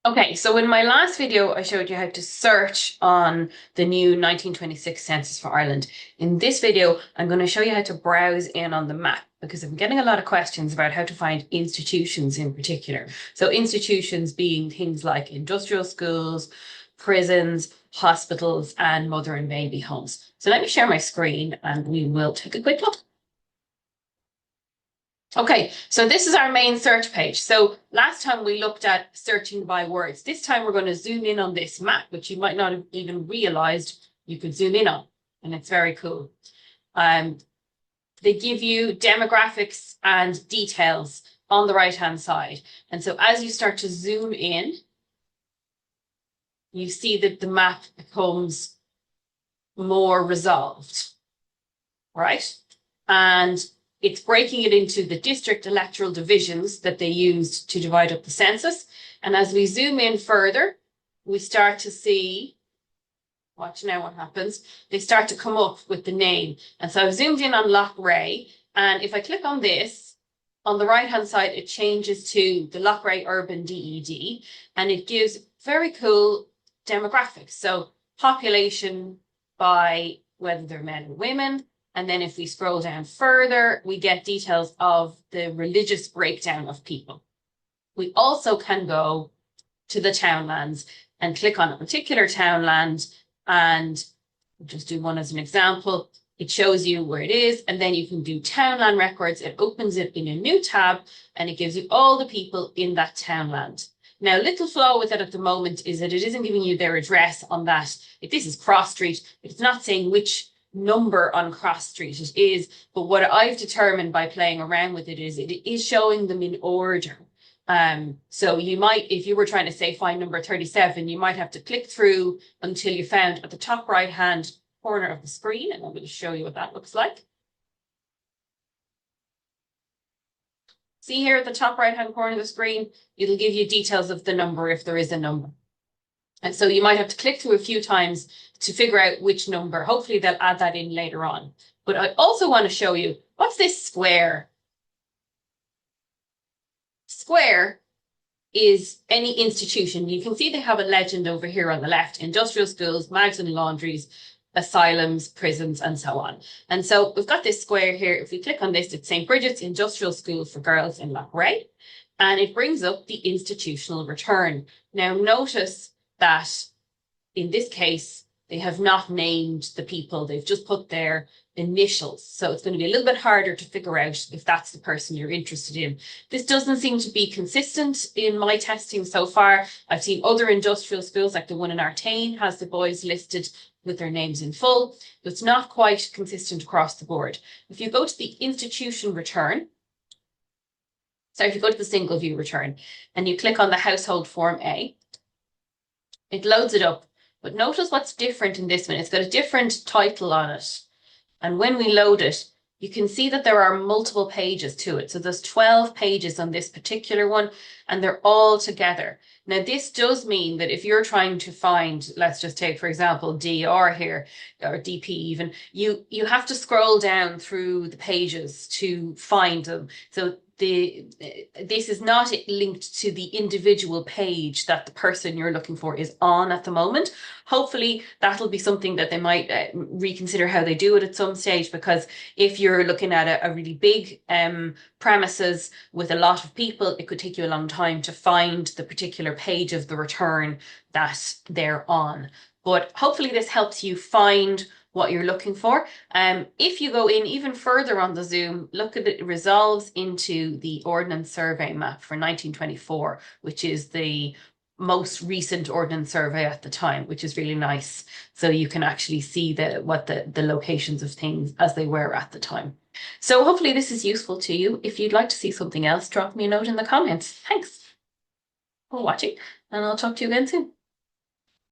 Okay, so in my last video, I showed you how to search on the new 1926 census for Ireland. In this video, I'm going to show you how to browse in on the map because I'm getting a lot of questions about how to find institutions in particular. So institutions being things like industrial schools, prisons, hospitals, and mother and baby homes. So let me share my screen and we will take a quick look. Okay, so this is our main search page. So last time we looked at searching by words. This time we're going to zoom in on this map, which you might not have even realized you could zoom in on. And it's very cool. Um, they give you demographics and details on the right-hand side. And so as you start to zoom in, you see that the map becomes more resolved, right? And it's breaking it into the district electoral divisions that they used to divide up the census. And as we zoom in further, we start to see, watch now what happens, they start to come up with the name. And so I've zoomed in on Loughrea, and if I click on this, on the right-hand side, it changes to the Loughrea Urban DED, and it gives very cool demographics. So population by whether they're men or women, and then if we scroll down further, we get details of the religious breakdown of people. We also can go to the townlands and click on a particular townland, and I'll just do one as an example. It shows you where it is, and then you can do townland records. It opens it in a new tab, and it gives you all the people in that townland. Now, little flaw with it at the moment is that it isn't giving you their address on that. If this is Cross Street, it's not saying which number on Cross Street it is, but what I've determined by playing around with it is showing them in order. So you might, if you were trying to say find number 37, you might have to click through until you found at the top right hand corner of the screen, and I'm going to show you what that looks like. See here at the top right hand corner of the screen, it'll give you details of the number if there is a number. And so you might have to click through a few times to figure out which number. Hopefully they'll add that in later on. But I also want to show you, what's this square? Square is any institution. You can see they have a legend over here on the left: industrial schools, mags and laundries, asylums, prisons, and so on. And so we've got this square here. If we click on this, it's St. Bridget's Industrial School for Girls in Loughrea, and it brings up the institutional return. Now notice that in this case, they have not named the people. They've just put their initials. So it's going to be a little bit harder to figure out if that's the person you're interested in. This doesn't seem to be consistent in my testing so far. I've seen other industrial schools, like the one in Artane has the boys listed with their names in full, but it's not quite consistent across the board. If you go to the institution return, so if you go to the single view return and you click on the household form A, it loads it up. But notice what's different in this one. It's got a different title on it. And when we load it, you can see that there are multiple pages to it. So there's 12 pages on this particular one, and they're all together. Now, this does mean that if you're trying to find, let's just take, for example, DR here, or DP even, you have to scroll down through the pages to find them. So this is not linked to the individual page that the person you're looking for is on at the moment. Hopefully that'll be something that they might reconsider how they do it at some stage, because if you're looking at a really big premises with a lot of people, it could take you a long time to find the particular page of the return that they're on. But hopefully this helps you find what you're looking for. If you go in even further on the zoom, look at it, resolves into the Ordnance Survey map for 1924, which is the most recent Ordnance Survey at the time, which is really nice. So you can actually see what the locations of things as they were at the time. So hopefully this is useful to you. If you'd like to see something else, drop me a note in the comments. Thanks for watching, and I'll talk to you again soon.